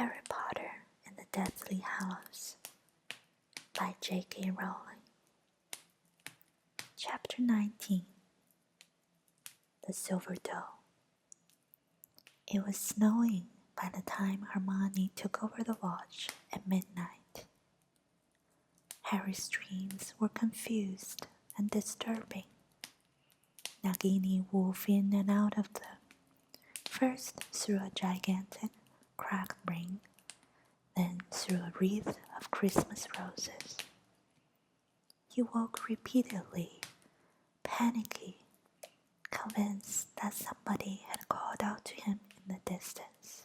Harry Potter and the Deathly Hallows by J.K. Rowling. Chapter 19. The Silver Doe. It was snowing by the time Hermione took over the watch at midnight. Harry's dreams were confused and disturbing. Nagini wove in and out of them, first through a gigantic cracked ring, then through a wreath of Christmas roses. He woke repeatedly, panicky, convinced that somebody had called out to him in the distance,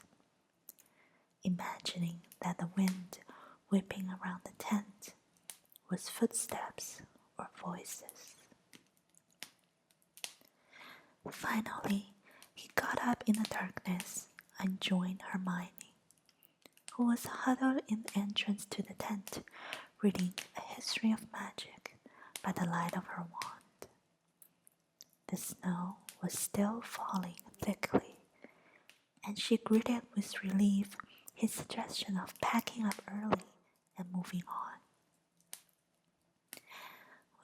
imagining that the wind whipping around the tent was footsteps or voices. Finally, he got up in the darkness and joined Hermione, who was huddled in the entrance to the tent, reading a history of magic by the light of her wand. The snow was still falling thickly, and she greeted with relief his suggestion of packing up early and moving on.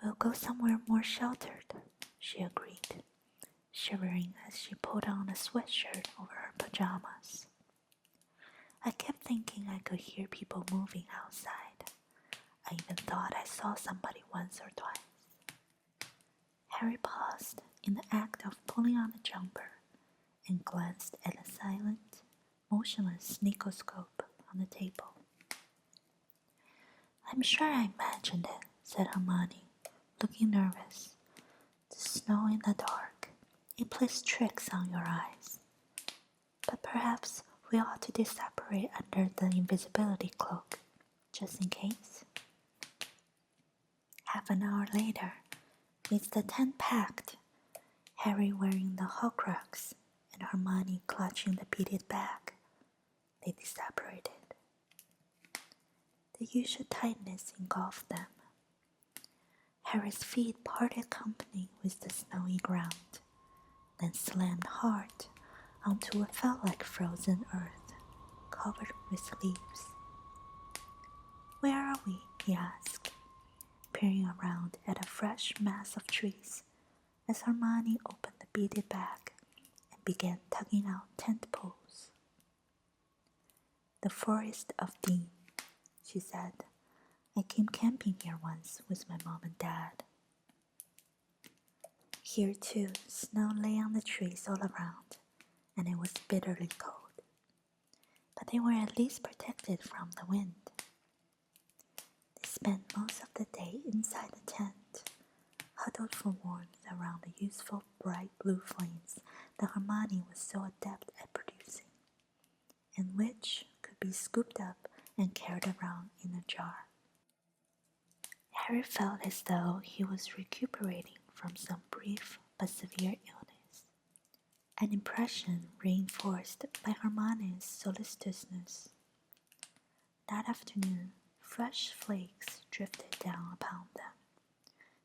"We'll go somewhere more sheltered," she agreed, shivering as she pulled on a sweatshirt over her pajamas. "I kept thinking I could hear people moving outside. I even thought I saw somebody once or twice." Harry paused in the act of pulling on a jumper and glanced at a silent, motionless sneakoscope on the table. "I'm sure I imagined it," said Hermione, looking nervous. "The snow in the dark, it plays tricks on your eyes. But perhaps we ought to separate under the invisibility cloak, just in case." Half an hour later, with the tent packed, Harry wearing the Horcrux and Hermione clutching the beaded bag, they separated. The usual tightness engulfed them. Harry's feet parted company with the snowy ground, then slammed hard onto what felt like frozen earth, covered with leaves. "Where are we?" he asked, peering around at a fresh mass of trees as Hermione opened the beaded bag and began tugging out tent poles. "The Forest of Dean," she said. "I came camping here once with my mom and dad." Here too, snow lay on the trees all around, and it was bitterly cold. But they were at least protected from the wind. They spent most of the day inside the tent, huddled for warmth around the useful bright blue flames that Hermione was so adept at producing, and which could be scooped up and carried around in a jar. Harry felt as though he was recuperating from some brief but severe illness, an impression reinforced by Hermione's solicitousness. That afternoon, fresh flakes drifted down upon them,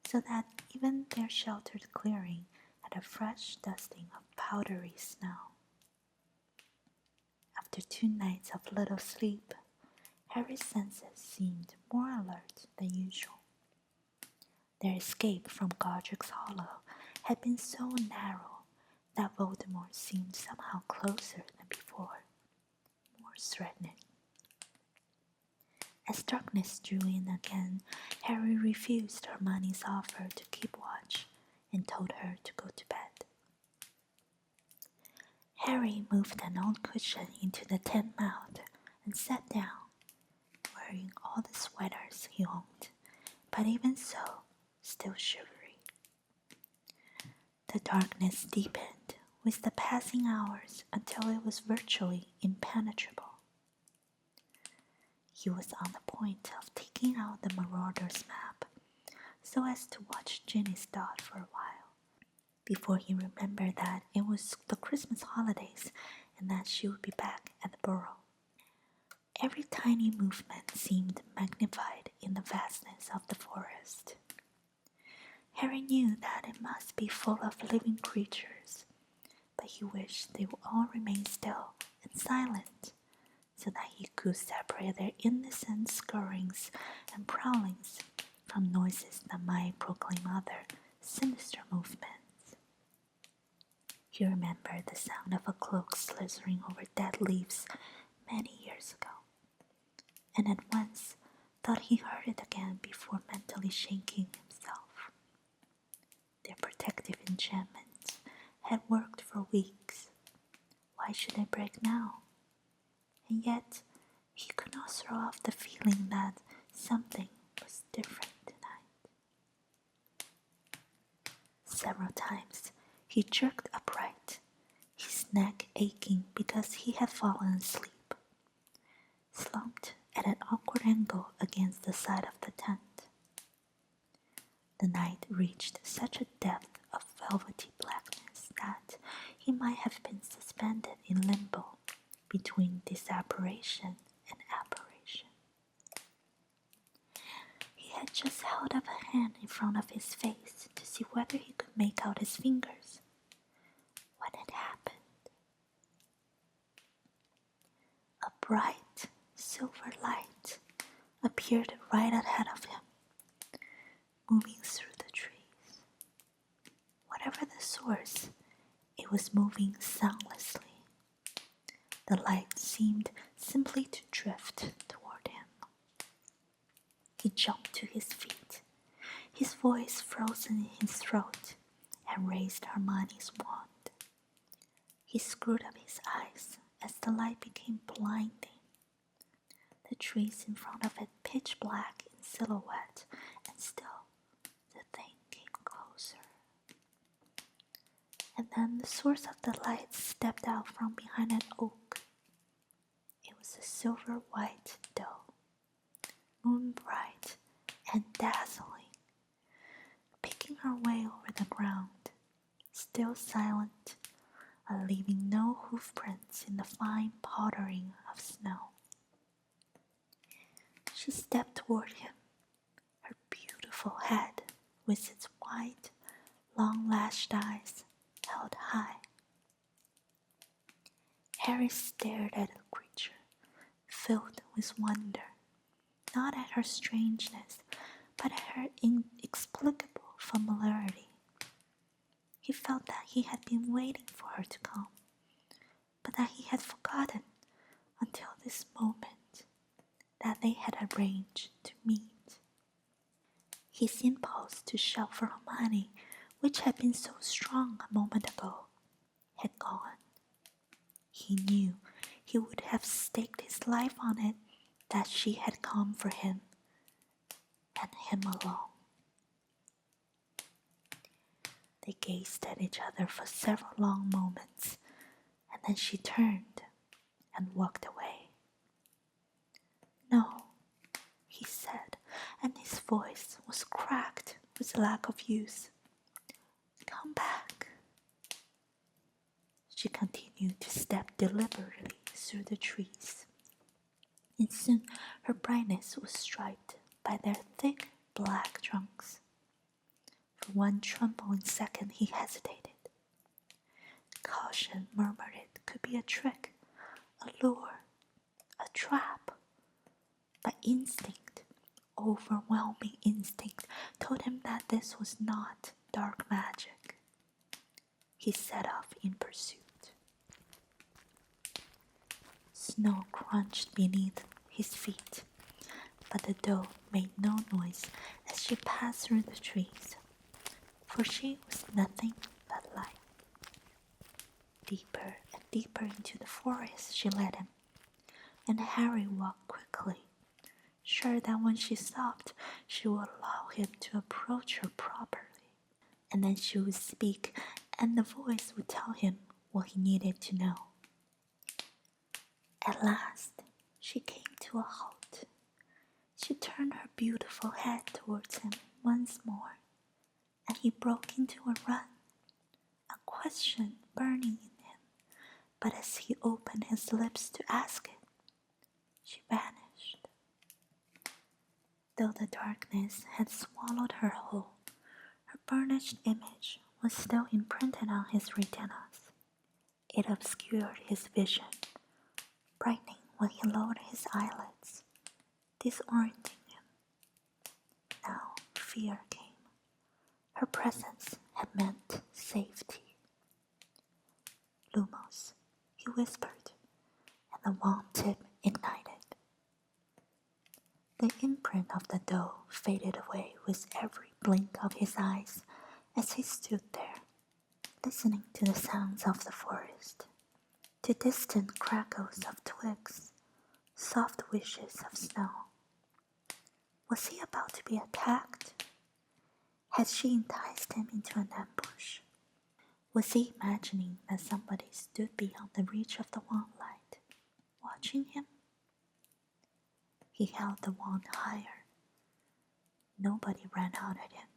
so that even their sheltered clearing had a fresh dusting of powdery snow. After 2 nights of little sleep, Harry's senses seemed more alert than usual. Their escape from Godric's Hollow had been so narrow that Voldemort seemed somehow closer than before, more threatening. As darkness drew in again, Harry refused Hermione's offer to keep watch and told her to go to bed. Harry moved an old cushion into the tent mouth and sat down, wearing all the sweaters he owned, but even so, still shivery. The darkness deepened with the passing hours until it was virtually impenetrable. He was on the point of taking out the Marauder's map so as to watch Ginny's dot for a while, before he remembered that it was the Christmas holidays and that she would be back at the burrow. Every tiny movement seemed magnified in the vastness of the forest. Harry knew that it must be full of living creatures, but he wished they would all remain still and silent, so so that he could separate their innocent scurryings and prowlings from noises that might proclaim other sinister movements. He remembered the sound of a cloak slithering over dead leaves many years ago, and at once thought he heard it again before mentally shaking himself. Their protective enchantments had worked for weeks. Why should they break now? And yet he could not throw off the feeling that something was different tonight. Several times he jerked upright, his neck aching because he had fallen asleep, slumped at an awkward angle against the side of the tent. The night reached such a depth of velvety blackness that he might have been suspended in limbo between disapparition and apparition. He had just held up a hand in front of his face to see whether he could make out his fingers when it happened. A bright silver light appeared right ahead of him, moving through the trees. Whatever the source, it was moving soundlessly. The light seemed simply to drift toward him. He jumped to his feet, his voice frozen in his throat, and raised Hermione's wand. He screwed up his eyes as the light became blinding. The trees in front of it pitch black in silhouette, and still the thing came closer. And then the source of the light stepped out from behind an oak. It was a silver-white doe, moon-bright and dazzling, picking her way over the ground, still silent, and leaving no hoofprints in the fine powdering of snow. She stepped toward him, her beautiful head with its white, long-lashed eyes held high. Harry stared at the creature, filled with wonder, not at her strangeness, but at her inexplicable familiarity. He felt that he had been waiting for her to come, but that he had forgotten until this moment that they had arranged to meet. His impulse to shout for Hermione, which had been so strong a moment ago, had gone. He knew he would have staked his life on it that she had come for him, and him alone. They gazed at each other for several long moments, and then she turned and walked away. "No," he said, and his voice was cracked with lack of use. "Come back." She continued to step deliberately through the trees, and soon her brightness was striped by their thick black trunks. For one trembling second he hesitated. Caution murmured it could be a trick, a lure, a trap. But instinct, overwhelming instinct, told him that this was not dark magic. He set off in pursuit. Snow crunched beneath his feet, but the doe made no noise as she passed through the trees, for she was nothing but light. Deeper and deeper into the forest she led him, and Harry walked quickly, sure that when she stopped, she would allow him to approach her properly, and then she would speak, and the voice would tell him what he needed to know. At last, she came to a halt. She turned her beautiful head towards him once more, and he broke into a run, a question burning in him, but as he opened his lips to ask it, she vanished. Though the darkness had swallowed her whole, her burnished image was still imprinted on his retinas. It obscured his vision, brightening when he lowered his eyelids, disorienting him. Now fear came. Her presence had meant safety. "Lumos," he whispered, and the wand tip ignited. The imprint of the doe faded away with every blink of his eyes as he stood there, listening to the sounds of the forest, to distant crackles of twigs, soft wishes of snow. Was he about to be attacked? Had she enticed him into an ambush? Was he imagining that somebody stood beyond the reach of the wand light, watching him? He held the wand higher. Nobody ran out at him.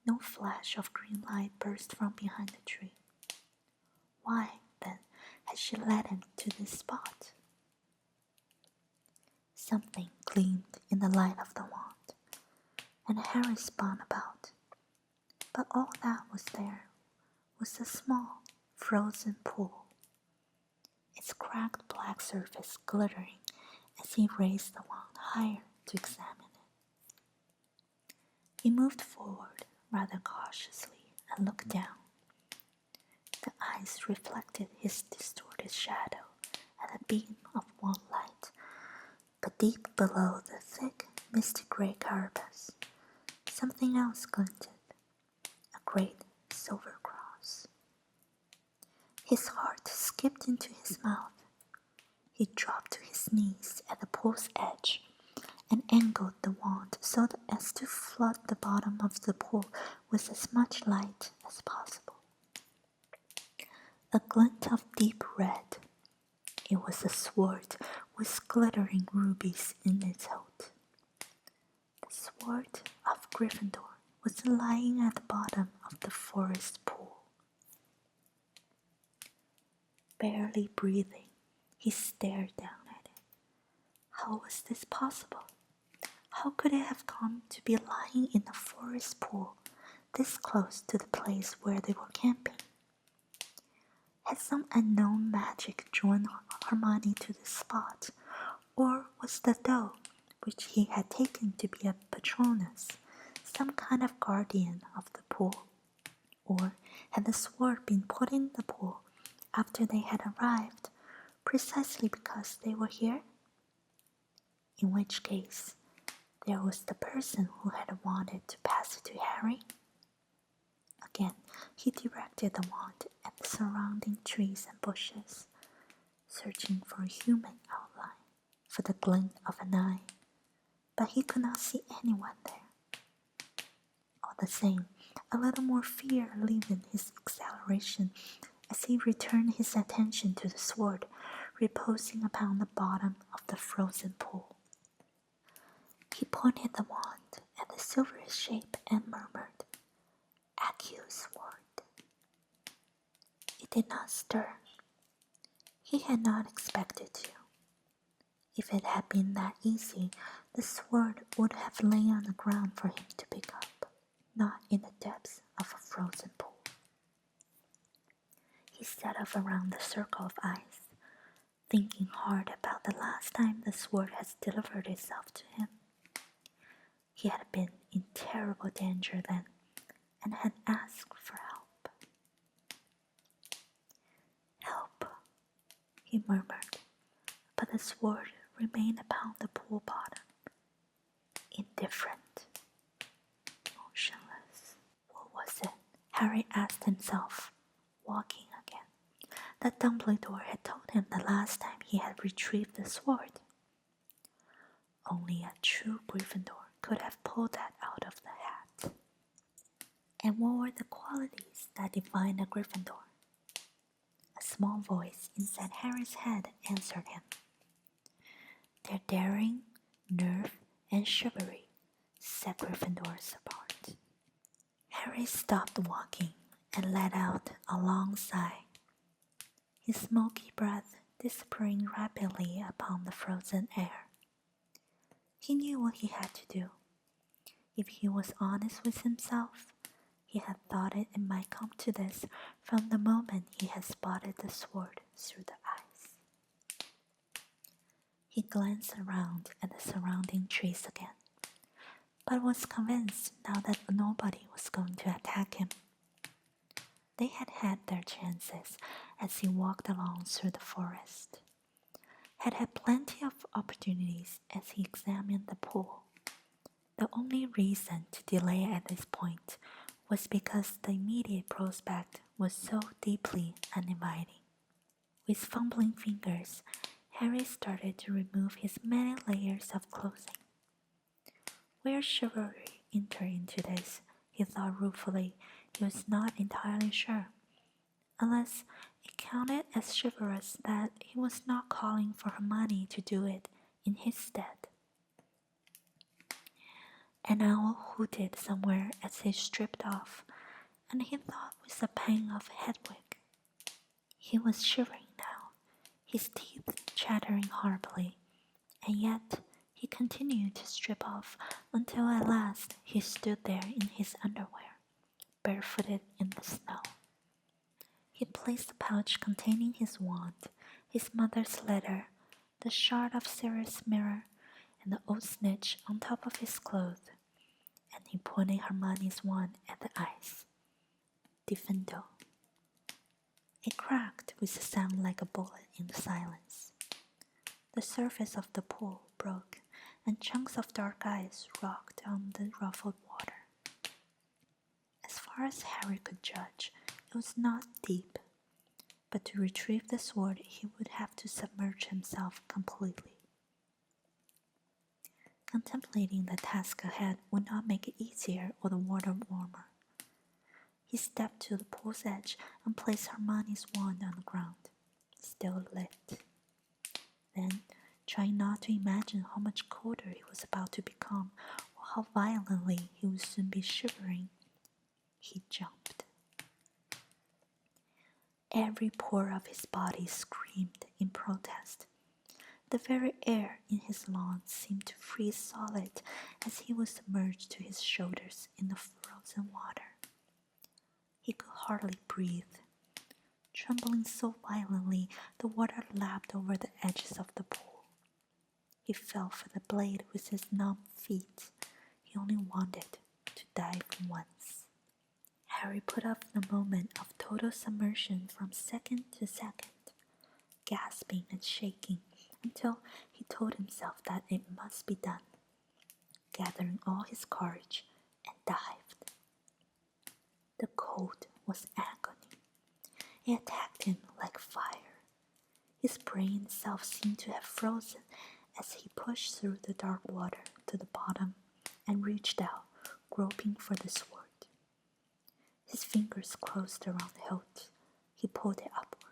No flash of green light burst from behind the tree. Why, then, had she led him to this spot? Something gleamed in the light of the wand, and Harry spun about. But all that was there was a small, frozen pool, its cracked black surface glittering as he raised the wand higher to examine it. He moved forward rather cautiously and looked down. The eyes reflected his distorted shadow and a beam of wand light, but deep below the thick, misty gray carapace, something else glinted, a great silver cross. His heart skipped into his mouth. He dropped to his knees at the pool's edge and angled the wand so as to flood the bottom of the pool with as much light as possible. A glint of deep red. It was a sword with glittering rubies in its hilt. The sword of Gryffindor was lying at the bottom of the forest pool. Barely breathing, he stared down at it. How was this possible? How could it have come to be lying in a forest pool, this close to the place where they were camping? Had some unknown magic drawn Hermione to this spot, or was the doe, which he had taken to be a Patronus, some kind of guardian of the pool? Or had the sword been put in the pool after they had arrived, precisely because they were here? In which case, there was the person who had wanted to pass it to Harry. Again, he directed the wand at the surrounding trees and bushes, searching for a human outline, for the glint of an eye, but he could not see anyone there. All the same, a little more fear leavened his exhilaration as he returned his attention to the sword reposing upon the bottom of the frozen pool. He pointed the wand at the silvery shape and murmured, "Accu's sword." It did not stir. He had not expected to. If it had been that easy, the sword would have lain on the ground for him to pick up, not in the depths of a frozen pool. He set off around the circle of ice, thinking hard about the last time the sword had delivered itself to him. He had been in terrible danger then, and had asked for help. "Help," he murmured, but the sword remained upon the pool bottom, indifferent, motionless. What was it? Harry asked himself, walking again, that Dumbledore had told him the last time he had retrieved the sword. Only a true Gryffindor could have pulled that out of the hat. And what were the qualities that defined a Gryffindor? A small voice inside Harry's head answered him. "Their daring, nerve, and chivalry set Gryffindors apart." Harry stopped walking and let out a long sigh, his smoky breath disappearing rapidly upon the frozen air. He knew what he had to do. If he was honest with himself, he had thought it might come to this from the moment he had spotted the sword through the ice. He glanced around at the surrounding trees again, but was convinced now that nobody was going to attack him. They had had their chances as he walked along through the forest, had plenty of opportunities as he examined the pool. The only reason to delay at this point was because the immediate prospect was so deeply uninviting. With fumbling fingers, Harry started to remove his many layers of clothing. Where chivalry entered into this, he thought ruefully, he was not entirely sure, unless it counted as chivalrous that he was not calling for Hermione to do it in his stead. An owl hooted somewhere as he stripped off, and he thought with a pang of Hedwig. He was shivering now, his teeth chattering horribly, and yet he continued to strip off until at last he stood there in his underwear, barefooted in the snow. He placed the pouch containing his wand, his mother's letter, the shard of Severus' mirror, and the old snitch on top of his clothes, and he pointed Hermione's wand at the ice. Gryffindor. It cracked with a sound like a bullet in the silence. The surface of the pool broke, and chunks of dark ice rocked on the ruffled water. As far as Harry could judge, it was not deep, but to retrieve the sword he would have to submerge himself completely. Contemplating the task ahead would not make it easier or the water warmer. He stepped to the pool's edge and placed Hermione's wand on the ground, still lit. Then, trying not to imagine how much colder he was about to become or how violently he would soon be shivering, he jumped. Every pore of his body screamed in protest. The very air in his lungs seemed to freeze solid as he was submerged to his shoulders in the frozen water. He could hardly breathe. Trembling so violently, the water lapped over the edges of the pool. He fell for the blade with his numb feet. He only wanted to dive once. Harry put off the moment of total submersion from second to second, gasping and shaking until he told himself that it must be done. Gathering all his courage and dived. The cold was agony. It attacked him like fire. His brain itself seemed to have frozen as he pushed through the dark water to the bottom and reached out, groping for the sword. His fingers closed around the hilt. He pulled it upward.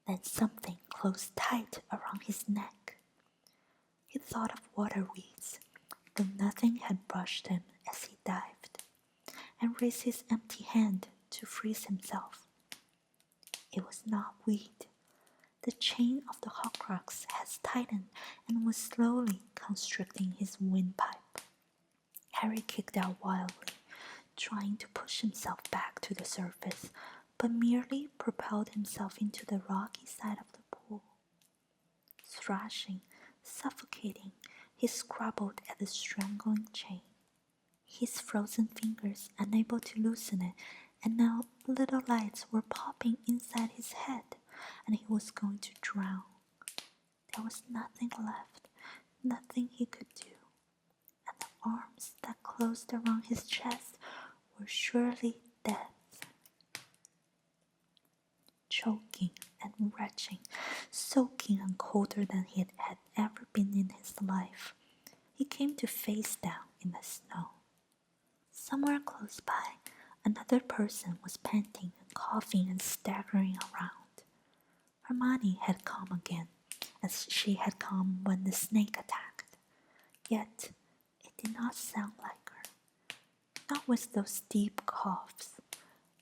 Then something closed tight around his neck. He thought of water weeds, though nothing had brushed him as he dived, and raised his empty hand to freeze himself. It was not weed. The chain of the Horcrux had tightened and was slowly constricting his windpipe. Harry kicked out wildly, trying to push himself back to the surface, but merely propelled himself into the rocky side of the pool. Thrashing, suffocating, he scrabbled at the strangling chain, his frozen fingers unable to loosen it, and now little lights were popping inside his head, and he was going to drown. There was nothing left, nothing he could do, and the arms that closed around his chest were surely death. Choking and retching, soaking and colder than he had ever been in his life, he came to face down in the snow. Somewhere close by, another person was panting and coughing and staggering around. Hermione had come again, as she had come when the snake attacked. Yet, it did not sound like her. Not with those deep coughs,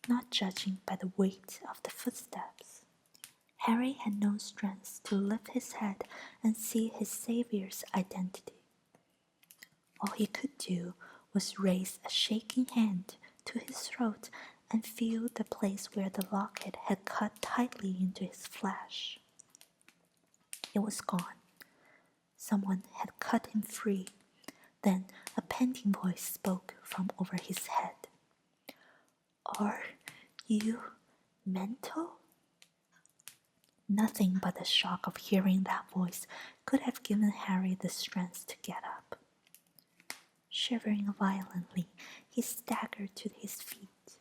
not judging by the weight of the footsteps. Harry had no strength to lift his head and see his savior's identity. All he could do was raise a shaking hand to his throat and feel the place where the locket had cut tightly into his flesh. It was gone, Someone had cut him free. Then a panting voice spoke from over his head. "Are you mental?" Nothing but the shock of hearing that voice could have given Harry the strength to get up. Shivering violently, he staggered to his feet.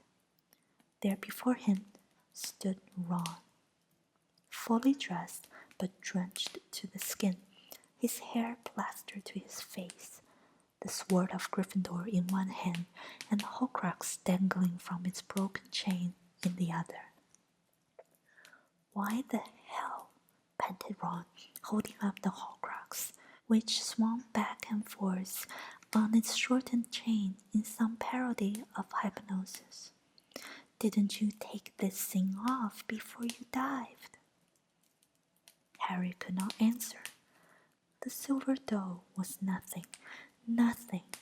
There before him stood Ron, fully dressed but drenched to the skin, his hair plastered to his face, the sword of Gryffindor in one hand and Horcrux dangling from its broken chain in the other. "Why the hell?" panted Ron, holding up the Horcrux, which swung back and forth on its shortened chain in some parody of hypnosis. "Didn't you take this thing off before you dived?" Harry could not answer. The silver dough was nothing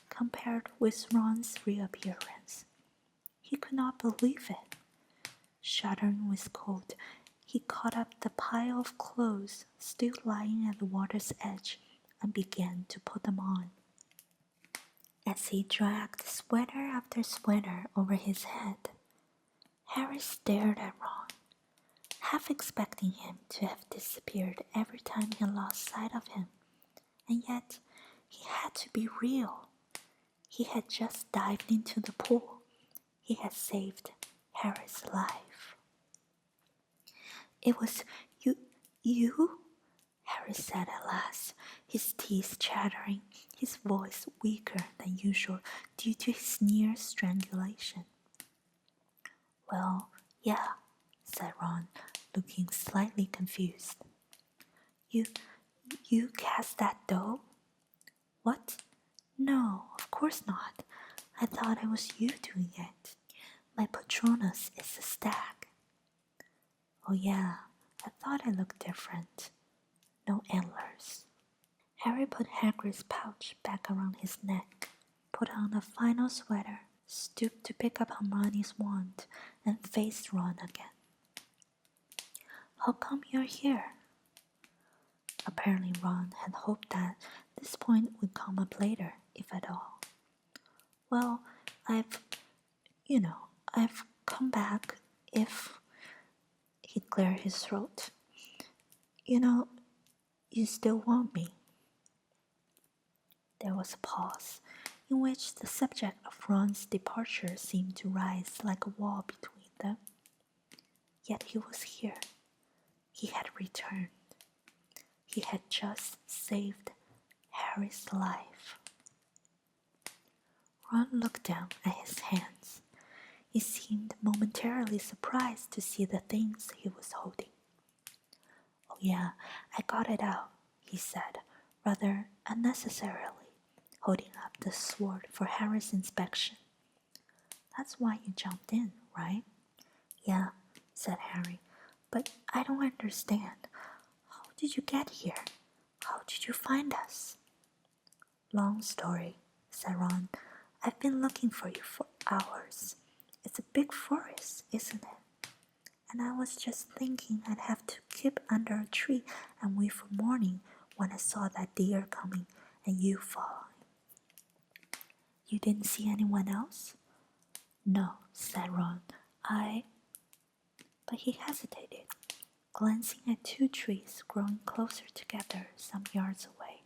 compared with Ron's reappearance. He could not believe it. Shuddering with cold, he caught up the pile of clothes still lying at the water's edge and began to put them on. As he dragged sweater after sweater over his head, Harry stared at Ron, half expecting him to have disappeared every time he lost sight of him, and yet he had to be real. He had just dived into the pool. He had saved Harry's life. "It was you?" Harry said at last, his teeth chattering, his voice weaker than usual due to his near strangulation. "Well, yeah," said Ron, looking slightly confused. You cast that dough?" "What? No, of course not. I thought it was you doing it. My Patronus is a stag." "Oh yeah, I thought it looked different. No antlers." Harry put Hagrid's pouch back around his neck, put on a final sweater, stooped to pick up Hermione's wand, and faced Ron again. "How come you're here?" Apparently Ron had hoped that this point would come up later, if at all. "Well, I've come back if..." He'd clear his throat. You still want me." There was a pause, in which the subject of Ron's departure seemed to rise like a wall between them. Yet he was here. He had returned. He had just saved Harry's life. Ron looked down at his hands. He seemed momentarily surprised to see the things he was holding. "Oh yeah, I got it out," he said, rather unnecessarily, holding up the sword for Harry's inspection. "That's why you jumped in, right?" "Yeah," said Harry, "but I don't understand. How did you get here? How did you find us?" "Long story," said Ron. "I've been looking for you for hours. It's a big forest, isn't it? And I was just thinking I'd have to keep under a tree and wait for morning when I saw that deer coming and you following." "You didn't see anyone else?" "No," said Ron. But he hesitated, glancing at two trees growing closer together some yards away.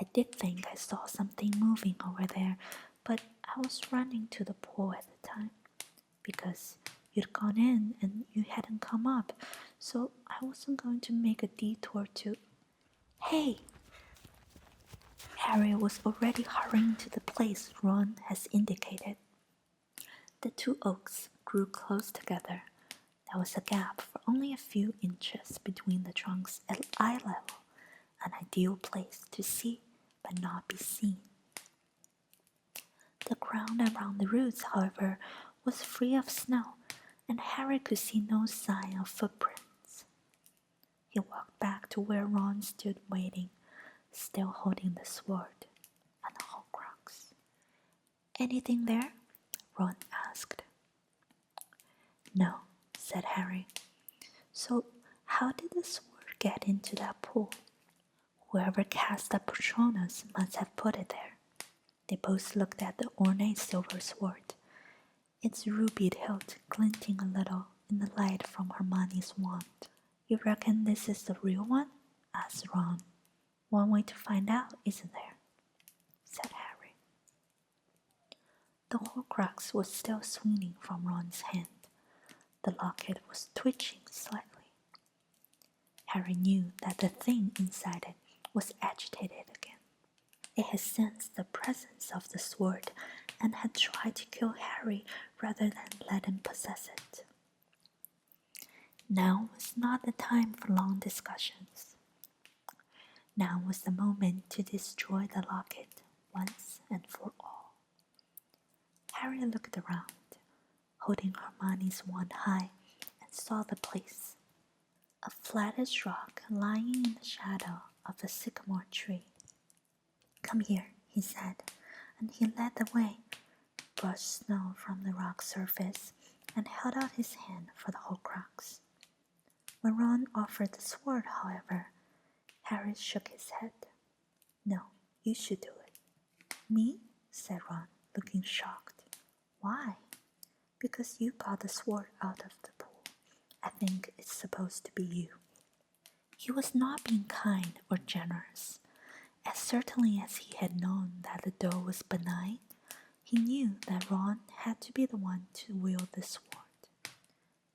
"I did think I saw something moving over there, but I was running to the pool at the time, because you'd gone in and you hadn't come up, so I wasn't going to make a detour to..." "Hey!" Harry was already hurrying to the place Ron has indicated. The two oaks grew close together. There was a gap for only a few inches between the trunks at eye level, an ideal place to see but not be seen. The ground around the roots, however, was free of snow, and Harry could see no sign of footprints. He walked back to where Ron stood waiting, still holding the sword and the Horcrux. "Anything there?" Ron asked. "No," said Harry. "So how did the sword get into that pool?" Whoever cast the Patronus must have put it there. They both looked at the ornate silver sword, its rubied hilt glinting a little in the light from Hermione's wand. "You reckon this is the real one?" asked Ron. "One way to find out, isn't there?" said Harry. The Horcrux was still swinging from Ron's hand. The locket was twitching slightly. Harry knew that the thing inside it was agitated again. It had sensed the presence of the sword and had tried to kill Harry rather than let him possess it. Now was not the time for long discussions. Now was the moment to destroy the locket once and for all. Harry looked around, holding Hermione's wand high, and saw the place. A flattish rock lying in the shadow of a sycamore tree. "Come here," he said, and he led the way, brushed snow from the rock surface, and held out his hand for the Horcrux. When Ron offered the sword, however, Harry shook his head. "No, you should do it." "Me?" said Ron, looking shocked. "Why?" "Because you got the sword out of the pool. I think it's supposed to be you." He was not being kind or generous. As certainly as he had known that the dough was benign, he knew that Ron had to be the one to wield the sword.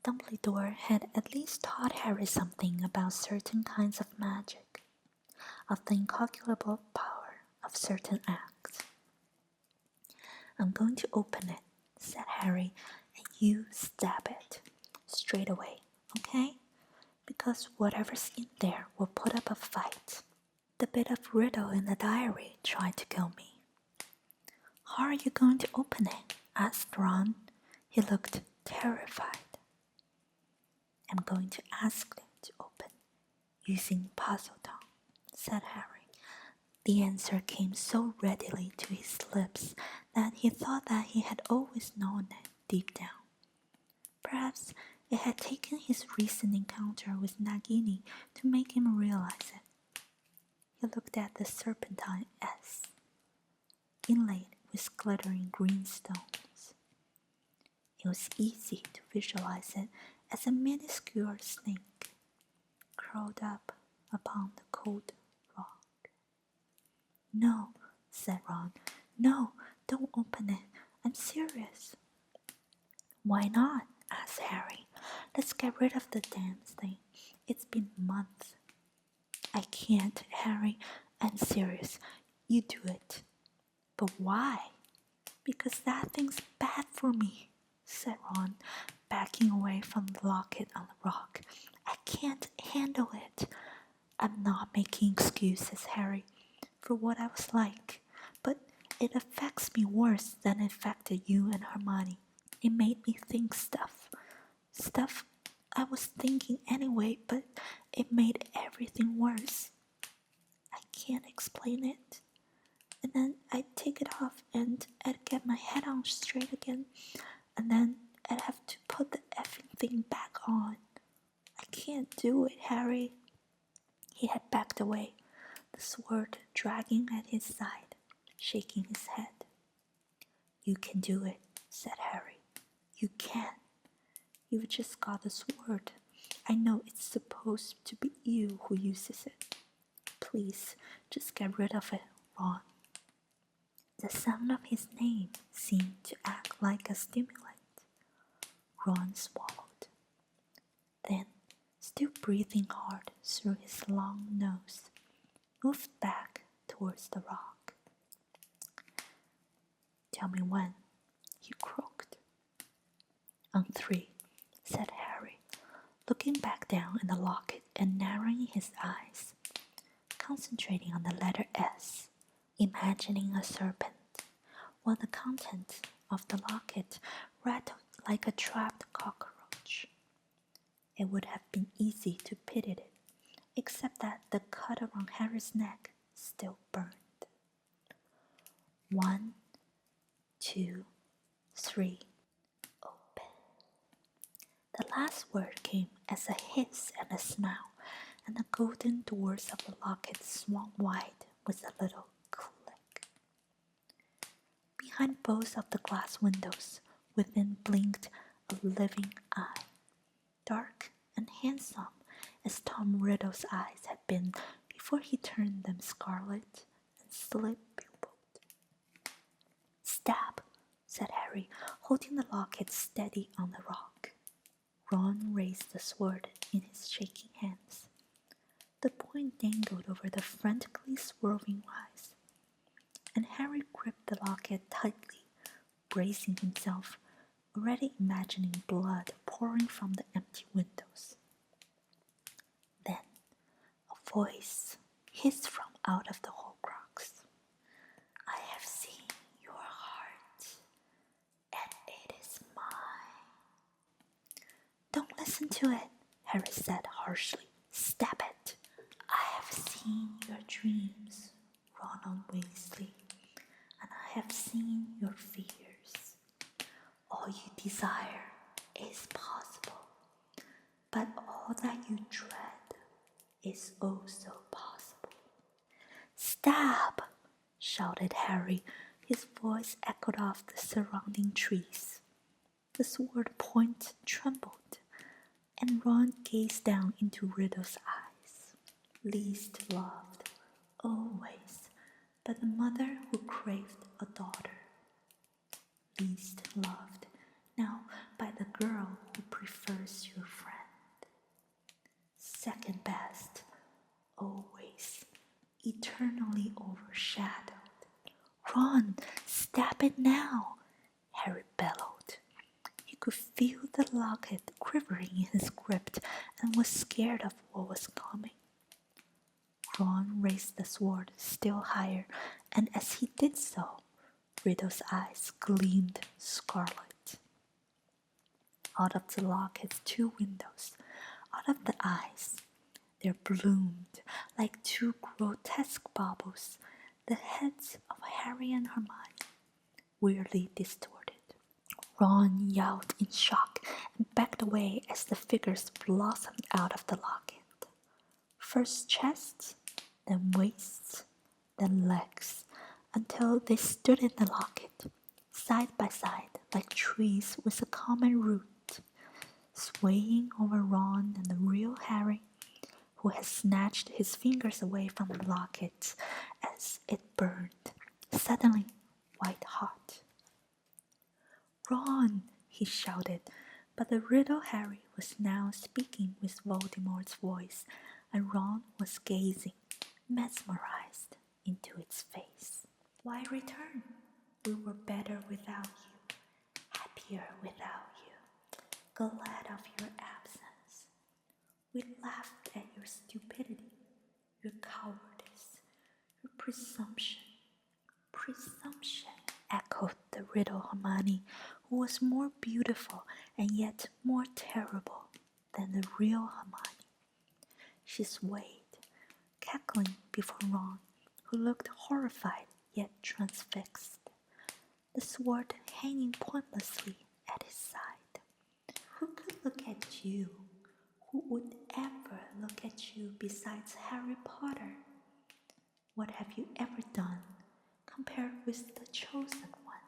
Dumbledore had at least taught Harry something about certain kinds of magic, of the incalculable power of certain acts. "I'm going to open it," said Harry, "and you stab it straight away, okay? Because whatever's in there will put up a fight. The bit of riddle in the diary tried to kill me." "How are you going to open it?" asked Ron. He looked terrified. "I'm going to ask them to open, using Puzzleton," said Harry. The answer came so readily to his lips that he thought that he had always known it deep down. Perhaps it had taken his recent encounter with Nagini to make him realize it. He looked at the serpentine S, inlaid with glittering green stones. It was easy to visualize it as a minuscule snake, curled up upon the cold rock. "No," said Ron. "No, don't open it. I'm serious." "Why not?" asked Harry. "Let's get rid of the damn thing. It's been months." "I can't, Harry. I'm serious. You do it." "But why?" "Because that thing's bad for me," said Ron, backing away from the locket on the rock. "I can't handle it. I'm not making excuses, Harry, for what I was like, but it affects me worse than it affected you and Hermione. It made me think stuff I was thinking anyway, but it made everything worse. I can't explain it. And then I'd take it off and I'd get my head on straight again, and then I'd have to put the effing thing back on. I can't do it, Harry." He had backed away, the sword dragging at his side, shaking his head. "You can do it," said Harry. "You can. You've just got the sword. I know it's supposed to be you who uses it. Please, just get rid of it, Ron." The sound of his name seemed to act like a stimulant. Ron swallowed. Then, still breathing hard through his long nose, moved back towards the rock. "Tell me when," he croaked. "On 3, said Harry, looking back down in the locket and narrowing his eyes, concentrating on the letter S, imagining a serpent, while the contents of the locket rattled like a trapped cockroach. It would have been easy to pity it, except that the cut around Harry's neck still burned. 1, 2, 3, open. The last word came as a hiss and a smell, and the golden doors of the locket swung wide with a little click. Behind both of the glass windows, within blinked a living eye, dark and handsome as Tom Riddle's eyes had been before he turned them scarlet and slit-pupiled. "Stab," said Harry, holding the locket steady on the rock. Ron raised the sword in his shaking hands. The point dangled over the frantically swerving eyes, and Harry gripped the locket tightly, bracing himself, already imagining blood pouring from the empty windows. Then a voice hissed from out of the Horcrux. "I have seen your heart, and it is mine." "Don't listen to it," Harry said harshly. "Stab it." "I have seen your dreams, Ronald Weasley, and I have seen your fears. All you desire is possible, but all that you dread is also possible." "Stab!" shouted Harry. His voice echoed off the surrounding trees. The sword point trembled, and Ron gazed down into Riddle's eyes. Least loved, always, but the mother who craved a daughter. Least loved, now by the girl who prefers your friend. Second best, always, eternally overshadowed. "Ron, stab it now!" Harry bellowed. He could feel the locket quivering in his grip and was scared of what was coming. Ron raised the sword still higher, and as he did so, Riddle's eyes gleamed scarlet. Out of the locket's two windows, out of the eyes, there bloomed, like two grotesque baubles, the heads of Harry and Hermione, weirdly distorted. Ron yelled in shock and backed away as the figures blossomed out of the locket. First chests, then waists, then legs, until they stood in the locket, side by side like trees with a common root, swaying over Ron and the real Harry, who had snatched his fingers away from the locket as it burned, suddenly white hot. "Ron!" he shouted, but the Riddle Harry was now speaking with Voldemort's voice, and Ron was gazing, mesmerized, into its face. "Why return? We were better without you, happier without you, glad of your absence. We laughed at your stupidity, your cowardice, your presumption." "Presumption," echoed the Riddle Hermione, who was more beautiful and yet more terrible than the real Hermione. She swayed, cackling before Ron, who looked horrified yet transfixed, the sword hanging pointlessly at his side. "Who could look at you? Who would ever look at you besides Harry Potter? What have you ever done compared with the chosen one?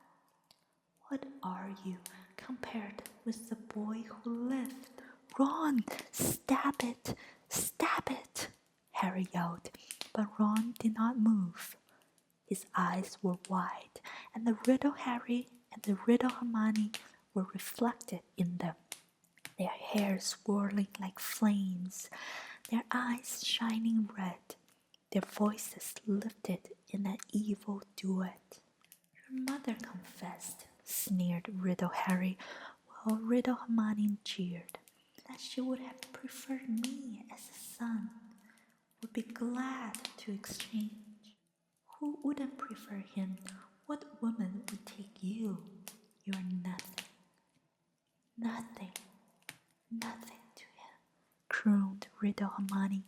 What are you compared with the boy who lived?" "Ron, stab it! Stab it!" Harry yelled, but Ron did not move. His eyes were wide, and the Riddle Harry and the Riddle Hermione were reflected in them, their hair swirling like flames, their eyes shining red, their voices lifted in an evil duet. "Your mother confessed," sneered Riddle Harry, while Riddle Hermione jeered, "that she would have preferred me as a son, would be glad to exchange. Who wouldn't prefer him? What woman would take you? You're nothing. Nothing. Nothing to him," crooned Riddle Hermione,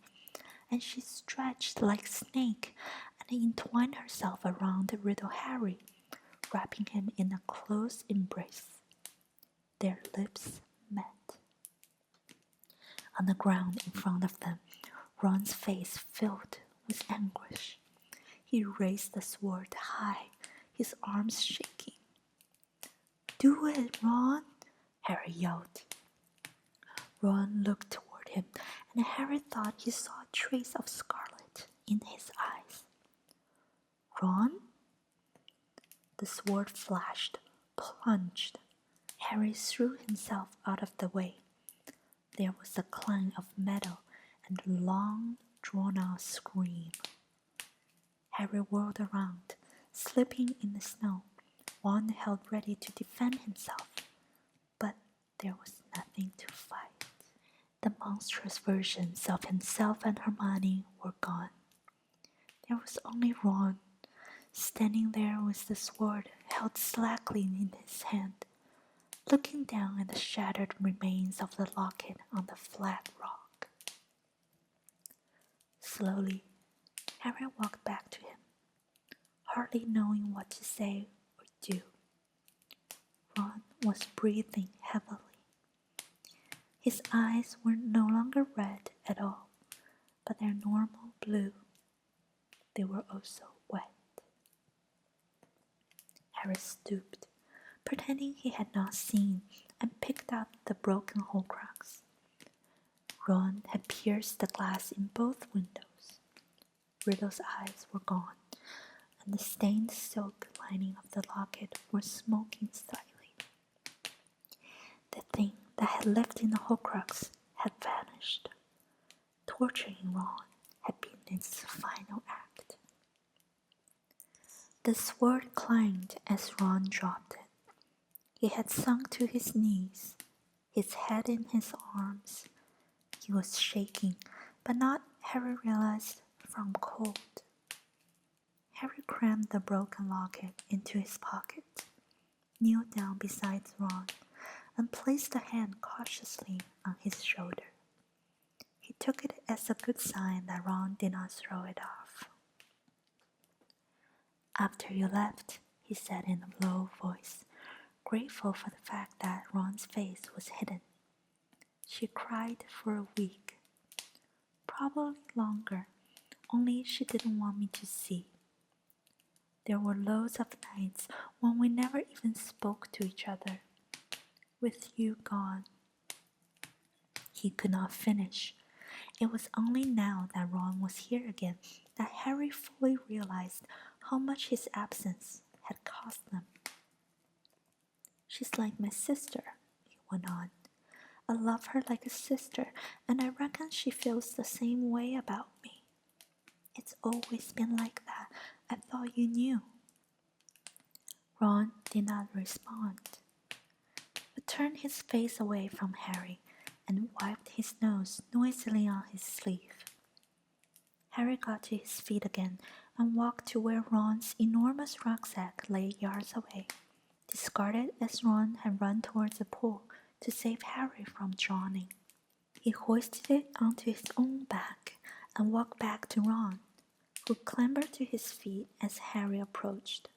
and she stretched like a snake and entwined herself around Riddle Harry, wrapping him in a close embrace. Their lips met. On the ground in front of them, Ron's face filled with anguish. He raised the sword high, his arms shaking. "Do it, Ron!" Harry yelled. Ron looked toward him, and Harry thought he saw a trace of scarlet in his eyes. "Ron?" The sword flashed, plunged. Harry threw himself out of the way. There was a clang of metal and a long, drawn-out scream. Harry whirled around, slipping in the snow, wand held ready to defend himself. But there was nothing to fight. The monstrous versions of himself and Hermione were gone. There was only Ron, standing there with the sword held slackly in his hand, looking down at the shattered remains of the locket on the flat rock. Slowly, Harry walked back to him, hardly knowing what to say or do. Ron was breathing heavily. His eyes were no longer red at all, but their normal blue. They were also wet. Harry stooped, pretending he had not seen, and picked up the broken Horcrux. Ron had pierced the glass in both windows. Riddle's eyes were gone, and the stained silk lining of the locket was smoking slightly. The thing that had lived in the Horcrux had vanished. Torturing Ron had been its final act. The sword clanged as Ron dropped it. He had sunk to his knees, his head in his arms. He was shaking, but not, Harry realized, from cold. Harry crammed the broken locket into his pocket, kneeled down beside Ron, and placed a hand cautiously on his shoulder. He took it as a good sign that Ron did not throw it off. "After you left," he said in a low voice, grateful for the fact that Ron's face was hidden. "She cried for a week. Probably longer, only she didn't want me to see. There were loads of nights when we never even spoke to each other. With you gone." He could not finish. It was only now that Ron was here again that Harry fully realized how much his absence had cost them. "She's like my sister," he went on. "I love her like a sister, and I reckon she feels the same way about me. It's always been like that. I thought you knew." Ron did not respond, but turned his face away from Harry and wiped his nose noisily on his sleeve. Harry got to his feet again and walked to where Ron's enormous rucksack lay yards away, discarded as Ron had run towards the pool to save Harry from drowning. He hoisted it onto his own back and walked back to Ron, who clambered to his feet as Harry approached,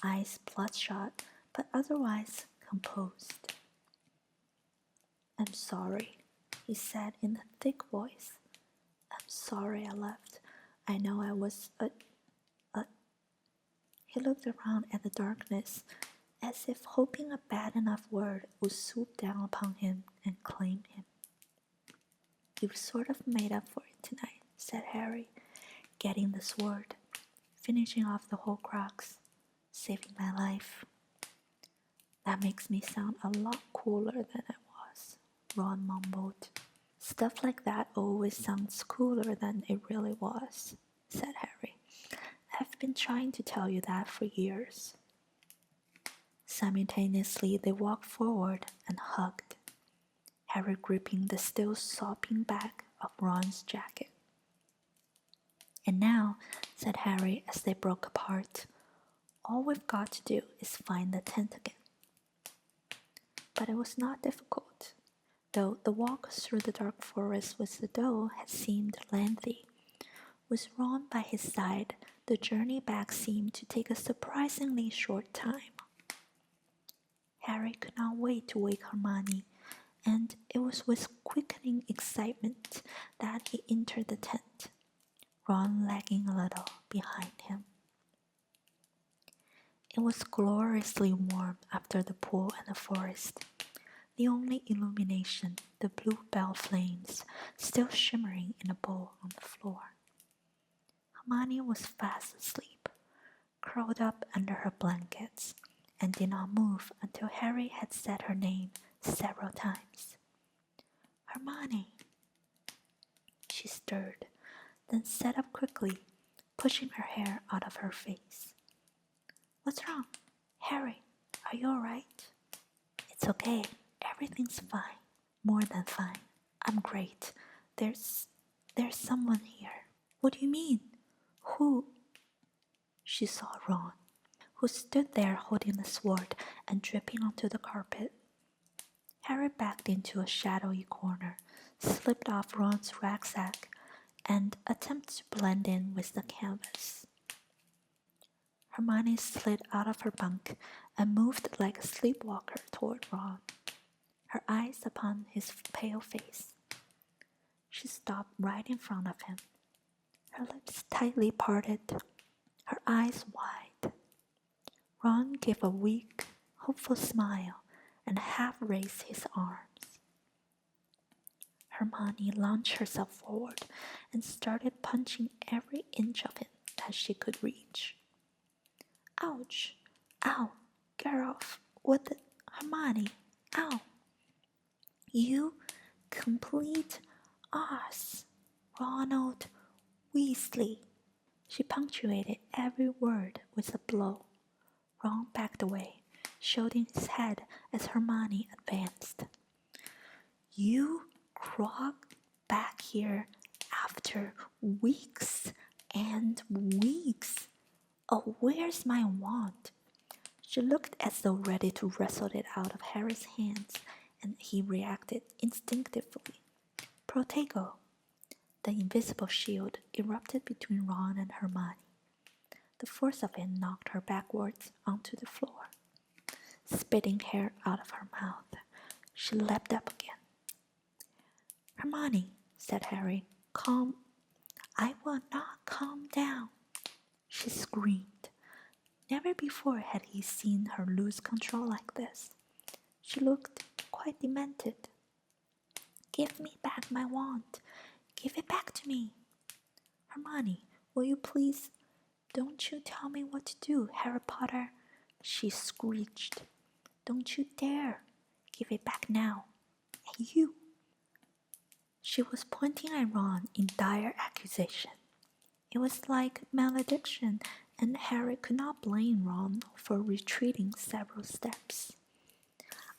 eyes bloodshot but otherwise composed. "I'm sorry," he said in a thick voice. "I'm sorry I left. I know I was a... He looked around at the darkness, as if hoping a bad enough word would swoop down upon him and claim him. "You've sort of made up for it tonight," said Harry, getting the sword, finishing off the Horcrux, saving my life. "That makes me sound a lot cooler than I was," Ron mumbled. "Stuff like that always sounds cooler than it really was," said Harry. "I've been trying to tell you that for years." Simultaneously, they walked forward and hugged, Harry gripping the still sopping back of Ron's jacket. "And now," said Harry as they broke apart, "all we've got to do is find the tent again." But it was not difficult, though the walk through the dark forest with the doe had seemed lengthy. With Ron by his side, the journey back seemed to take a surprisingly short time. Harry could not wait to wake Hermione, and it was with quickening excitement that he entered the tent, Ron lagging a little behind him. It was gloriously warm after the pool and the forest, the only illumination the bluebell flames still shimmering in a bowl on the floor. Hermione was fast asleep, curled up under her blankets, and did not move until Harry had said her name several times. Hermione! She stirred, then sat up quickly, pushing her hair out of her face. What's wrong? Harry, are you all right? It's okay. Everything's fine. More than fine. I'm great. There's someone here. What do you mean? Who? She saw Ron, who stood there holding the sword and dripping onto the carpet. Harry backed into a shadowy corner, slipped off Ron's rucksack, and attempted to blend in with the canvas. Hermione slid out of her bunk and moved like a sleepwalker toward Ron, her eyes upon his pale face. She stopped right in front of him, her lips tightly parted, her eyes wide. Ron gave a weak, hopeful smile and half raised his arms. Hermione launched herself forward and started punching every inch of him that she could reach. Ouch! Ow! Get off! What the... Hermione! Ow! You complete ass! Ronald Weasley! She punctuated every word with a blow. Ron backed away, shielding his head as Hermione advanced. You crawled back here after weeks and weeks. Oh, where's my wand? She looked as though ready to wrestle it out of Harry's hands, and he reacted instinctively. Protego! The invisible shield erupted between Ron and Hermione. The force of it knocked her backwards onto the floor. Spitting hair out of her mouth, she leapt up again. Hermione, said Harry, calm. I will not calm down, she screamed. Never before had he seen her lose control like this. She looked quite demented. Give me back my wand. Give it back to me. Hermione, will you please? Don't you tell me what to do, Harry Potter, she screeched. Don't you dare. Give it back now. And you. She was pointing at Ron in dire accusation. It was like malediction, and Harry could not blame Ron for retreating several steps.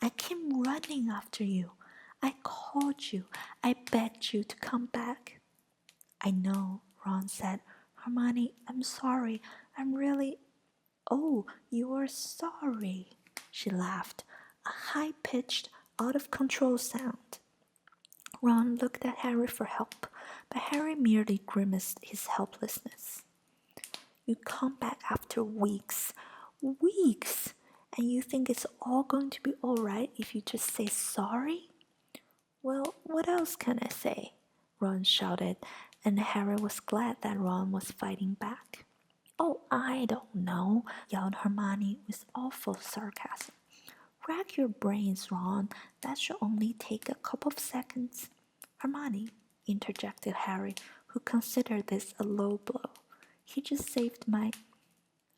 I came running after you. I called you. I begged you to come back. I know, Ron said. Hermione, I'm sorry. I'm really... Oh, you are sorry, she laughed, a high-pitched, out-of-control sound. Ron looked at Harry for help, but Harry merely grimaced his helplessness. You come back after weeks, and you think it's all going to be all right if you just say sorry? Well, what else can I say? Ron shouted, and Harry was glad that Ron was fighting back. Oh, I don't know, yelled Hermione with awful sarcasm. Rack your brains, Ron. That should only take a couple of seconds. Hermione, interjected Harry, who considered this a low blow. He just saved my...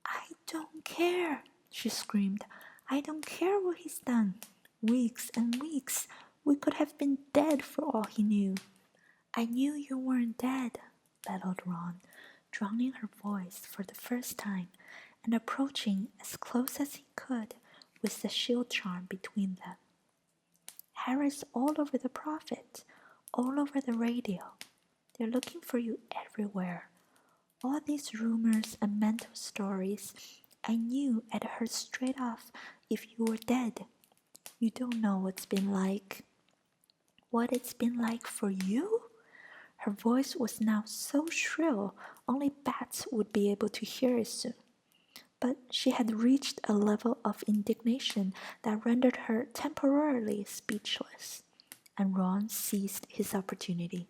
I don't care, she screamed. I don't care what he's done. Weeks and weeks. We could have been dead for all he knew. I knew you weren't dead, battled Ron, drowning her voice for the first time and approaching as close as he could with the shield charm between them. Harry's all over the prophet, all over the radio. They're looking for you everywhere. All these rumors and mental stories, I knew I'd heard straight off if you were dead. You don't know what it's been like for you? Her voice was now so shrill, only bats would be able to hear it soon. But she had reached a level of indignation that rendered her temporarily speechless. and Ron seized his opportunity.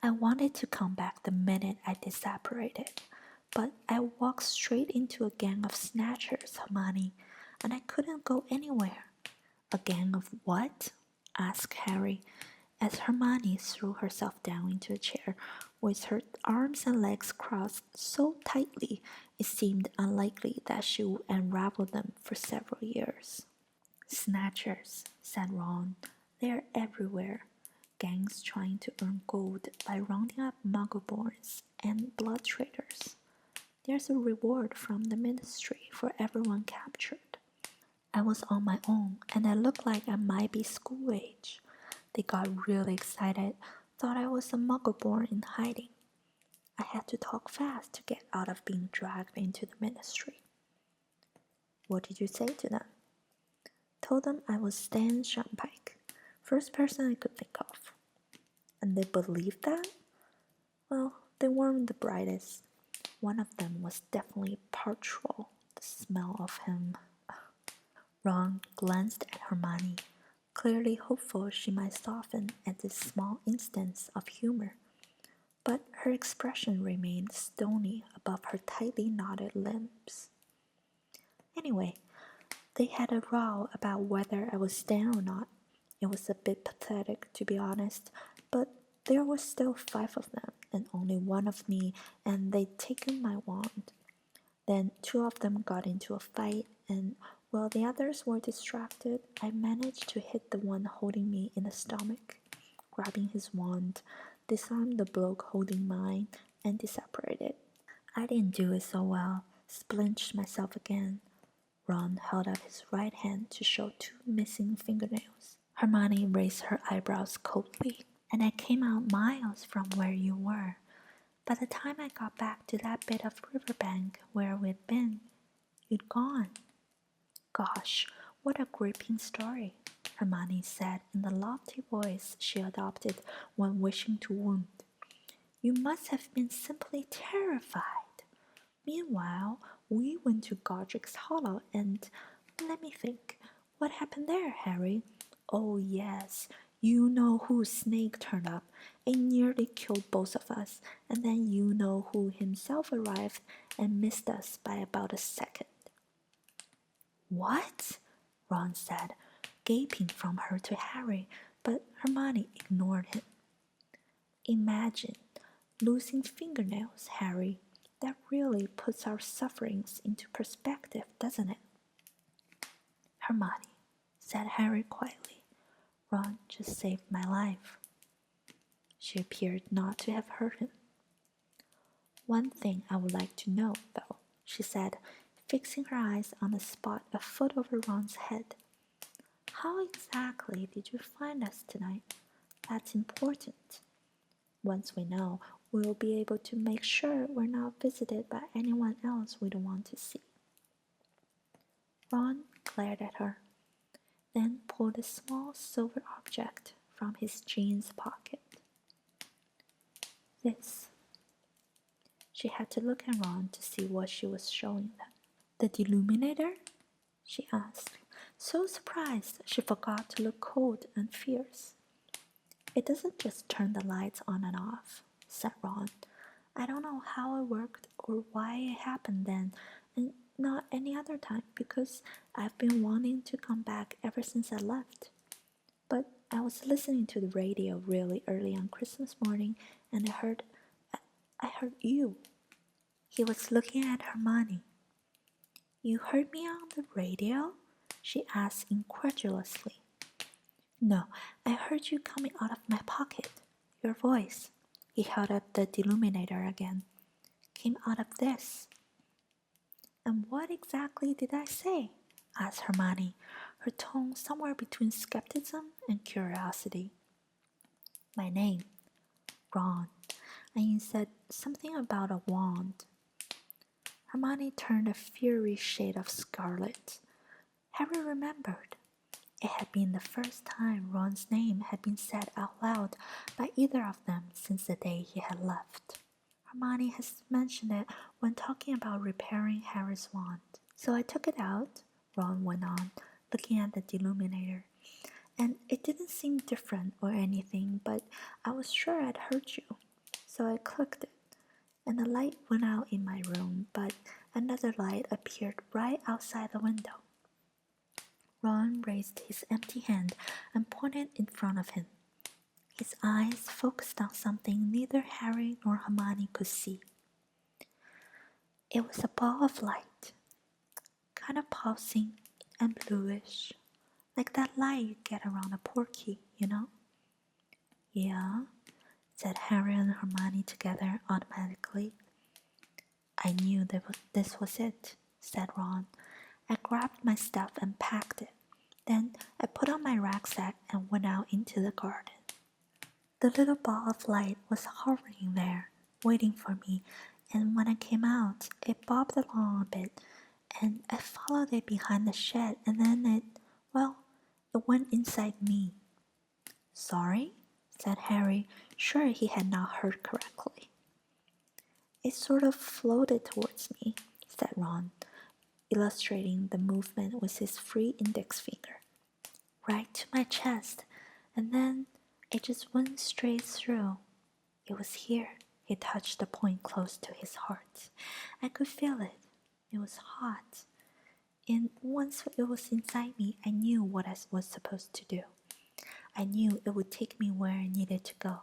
I wanted to come back the minute I disapparated, but I walked straight into a gang of snatchers, Hermione, and I couldn't go anywhere. A gang of what? Asked Harry, as Hermione threw herself down into a chair with her arms and legs crossed so tightly it seemed unlikely that she would unravel them for several years. Snatchers, said Ron. They're everywhere. Gangs trying to earn gold by rounding up muggleborns and blood traders. There's a reward from the ministry for everyone captured. I was on my own, and I looked like I might be school age. They got really excited, thought I was a muggleborn in hiding. I had to talk fast to get out of being dragged into the ministry. What did you say to them? Told them I was Stan Shumpike, first person I could think of. And they believed that? Well, they weren't the brightest. One of them was definitely Patronus, the smell of him. Ron glanced at Hermione, clearly hopeful she might soften at this small instance of humor. But her expression remained stony above her tightly knotted lips. Anyway, they had a row about whether I was Stan or not. It was a bit pathetic, to be honest, but there were still 5 of them and only 1 of me, and they'd taken my wand. Then 2 of them got into a fight, and while the others were distracted, I managed to hit the one holding me in the stomach, grabbing his wand, disarmed the bloke holding mine, and disapparated. I didn't do it so well, splinched myself again. Ron held up his right hand to show 2 missing fingernails. Hermione raised her eyebrows coldly. And I came out miles from where you were. By the time I got back to that bit of riverbank where we'd been, you'd gone. Gosh, what a gripping story, Hermione said in the lofty voice she adopted when wishing to wound. You must have been simply terrified. Meanwhile, we went to Godric's Hollow and, let me think, what happened there, Harry? Oh, yes, you know who Snake turned up and nearly killed both of us, and then you know who himself arrived and missed us by about a second. What? Ron said, gaping from her to Harry, but Hermione ignored him. Imagine losing fingernails, Harry. That really puts our sufferings into perspective, doesn't it? Hermione, said Harry quietly. Ron just saved my life. She appeared not to have heard him. One thing I would like to know, though, she said, fixing her eyes on a spot a foot over Ron's head. How exactly did you find us tonight? That's important. Once we know, we will be able to make sure we're not visited by anyone else we don't want to see. Ron glared at her, then pulled a small silver object from his jeans pocket. This. She had to look at Ron to see what she was showing them. The deluminator? She asked, so surprised she forgot to look cold and fierce. It doesn't just turn the lights on and off, said Ron. I don't know how it worked or why it happened then, and not any other time, because I've been wanting to come back ever since I left. But I was listening to the radio really early on Christmas morning, and I heard you. He was looking at Hermione. You heard me on the radio? She asked incredulously. No, I heard you coming out of my pocket. Your voice. He held up the deluminator again. Came out of this. And what exactly did I say? Asked Hermione, her tone somewhere between skepticism and curiosity. My name, Ron, and you said something about a wand. Hermione turned a fiery shade of scarlet. Harry remembered. It had been the first time Ron's name had been said out loud by either of them since the day he had left. Hermione has mentioned it when talking about repairing Harry's wand. So I took it out, Ron went on, looking at the deluminator, and it didn't seem different or anything, but I was sure I'd heard you. So I clicked it, and the light went out in my room, but another light appeared right outside the window. Ron raised his empty hand and pointed in front of him. His eyes focused on something neither Harry nor Hermione could see. It was a ball of light, kind of pulsing and bluish, like that light you get around a portkey, you know? Yeah, said Harry and Hermione together automatically. I knew this was it, said Ron. I grabbed my stuff and packed it. Then I put on my rucksack and went out into the garden. The little ball of light was hovering there, waiting for me, and when I came out, it bobbed along a bit, and I followed it behind the shed, and then it went inside me. Sorry? Said Harry, sure he had not heard correctly. It sort of floated towards me, said Ron, illustrating the movement with his free index finger, right to my chest, and then it just went straight through. It was here. He touched the point close to his heart. I could feel it. It was hot. And once it was inside me, I knew what I was supposed to do. I knew it would take me where I needed to go.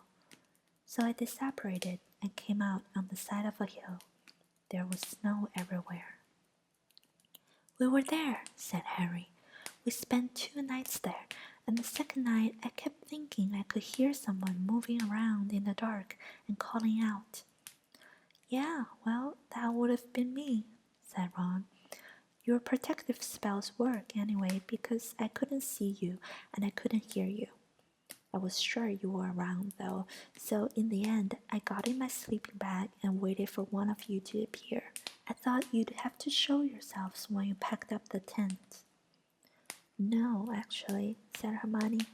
So I disapparated and came out on the side of a hill. There was snow everywhere. We were there, said Harry. We spent 2 nights there, and the second night I kept thinking I could hear someone moving around in the dark and calling out. Yeah, well, that would have been me, said Ron. Your protective spells work anyway because I couldn't see you and I couldn't hear you. I was sure you were around though, so in the end I got in my sleeping bag and waited for one of you to appear. I thought you'd have to show yourselves when you packed up the tent. No, actually, said Hermione.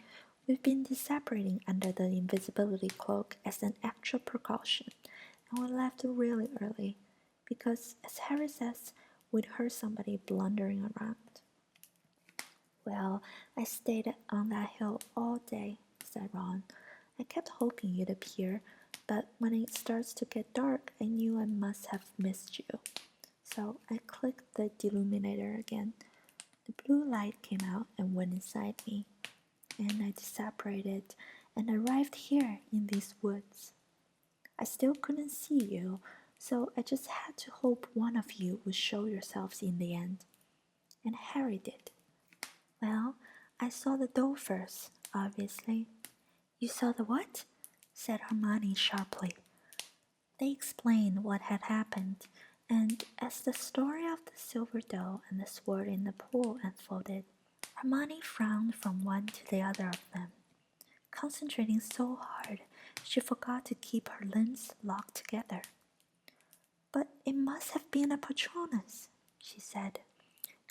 We've been disapparating under the invisibility cloak as an extra precaution, and we left really early, because, as Harry says, we'd heard somebody blundering around. Well, I stayed on that hill all day, said Ron. I kept hoping you'd appear, but when it starts to get dark, I knew I must have missed you. So I clicked the deluminator again. The blue light came out and went inside me, and I disapparated and arrived here in these woods. I still couldn't see you, so I just had to hope one of you would show yourselves in the end. And Harry did. Well, I saw the doe first, obviously. You saw the what? Said Hermione sharply. They explained what had happened, and as the story of the silver doe and the sword in the pool unfolded, Hermione frowned from one to the other of them. Concentrating so hard, she forgot to keep her limbs locked together. But it must have been a Patronus, she said.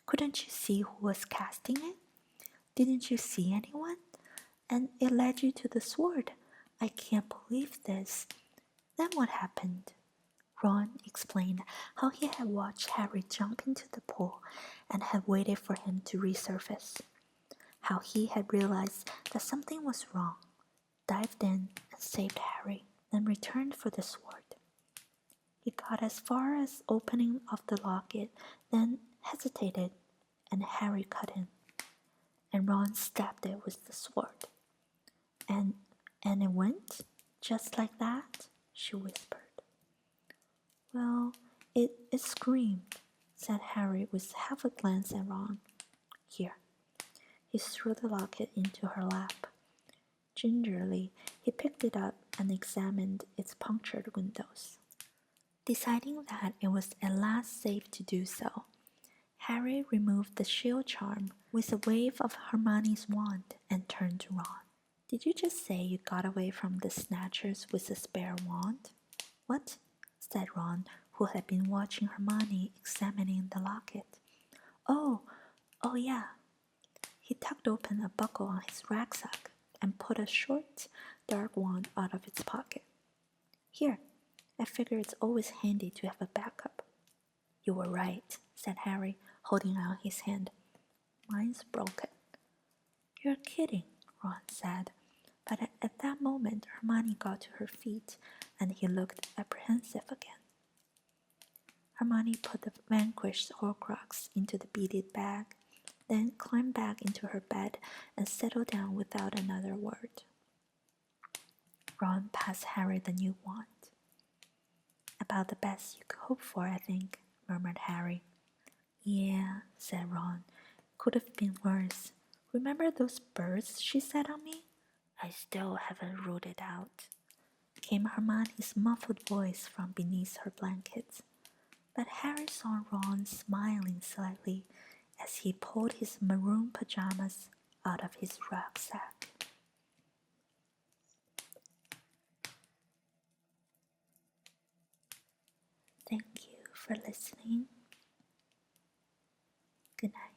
Couldn't you see who was casting it? Didn't you see anyone? And it led you to the sword. I can't believe this. Then what happened? Ron explained how he had watched Harry jump into the pool and had waited for him to resurface. How he had realized that something was wrong, dived in and saved Harry, then returned for the sword. He got as far as opening of the locket, then hesitated, and Harry cut in, and Ron stabbed it with the sword. And it went? Just like that? She whispered. Well, it screamed, said Harry with half a glance at Ron. Here. He threw the locket into her lap. Gingerly, he picked it up and examined its punctured windows. Deciding that it was at last safe to do so, Harry removed the shield charm with a wave of Hermione's wand and turned to Ron. Did you just say you got away from the snatchers with a spare wand? What? Said Ron, who had been watching Hermione examining the locket. Oh, yeah. He tucked open a buckle on his rucksack and put a short, dark wand out of its pocket. Here, I figure it's always handy to have a backup. You were right, said Harry, holding out his hand. Mine's broken. You're kidding, Ron said, but at that moment Hermione got to her feet and he looked apprehensive again. Hermione put the vanquished Horcrux into the beaded bag, then climbed back into her bed and settled down without another word. Ron passed Harry the new wand. About the best you could hope for, I think, murmured Harry. Yeah, said Ron. Could have been worse. Remember those birds she set on me? I still haven't ruled it out, came Hermione's muffled voice from beneath her blankets. But Harry saw Ron smiling slightly as he pulled his maroon pajamas out of his rucksack. Thank you for listening. Good night.